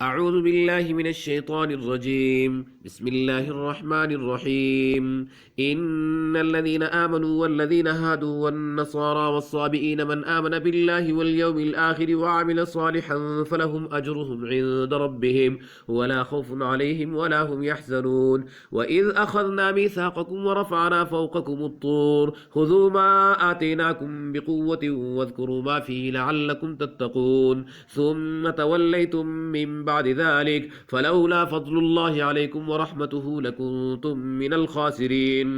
أعوذ بالله من الشيطان الرجيم. بسم الله الرحمن الرحيم. إن الذين آمنوا والذين هادوا والنصارى والصابئين من آمن بالله واليوم الآخر وعمل صالحا فلهم أجرهم عند ربهم ولا خوف عليهم ولا هم يحزنون. وإذ أخذنا ميثاقكم ورفعنا فوقكم الطور خذوا ما آتيناكم بقوة واذكروا ما فيه لعلكم تتقون ثم توليتم من بعد ذلك فلولا فضل الله عليكم ورحمته لكنتم من الخاسرين.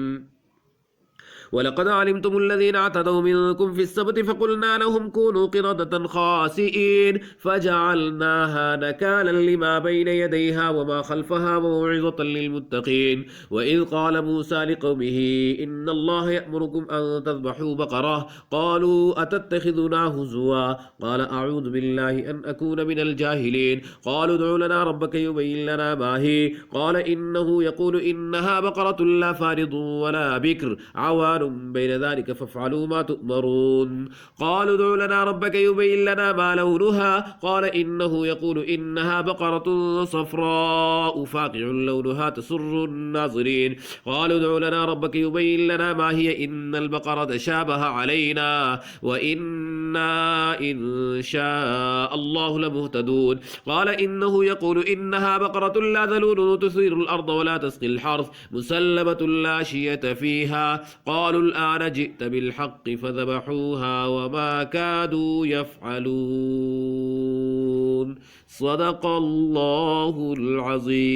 ولقد علمتم الذين اعتدوا منكم في السبت فقلنا لهم كونوا قردة خاسئين فجعلناها نكالا لما بين يديها وما خلفها وموعظة للمتقين. وإذ قال موسى لقومه إن الله يأمركم أن تذبحوا بقرة قالوا أتتخذنا هزوا قال أعوذ بالله أن أكون من الجاهلين. قالوا ادع لنا ربك يبين لنا ما هي قال إنه يقول إنها بقرة لا فارض ولا بكر عوان بين ذلك فافعلوا ما تؤمرون. قالوا ادع لنا ربك يبين لنا ما لونها قال إنه يقول إنها بقرة صفراء فاقع لونها تسر الناظرين. قالوا ادع لنا ربك يبين لنا ما هي إن البقرة تشابه علينا وإنا إن شاء الله لمهتدون. قال إنه يقول إنها بقرة لا ذلول تثير الأرض ولا تسقي الحرث مسلمة لا شية فيها. قالوا الآن جئت بالحق فذبحوها وما كادوا يفعلون. صدق الله العظيم.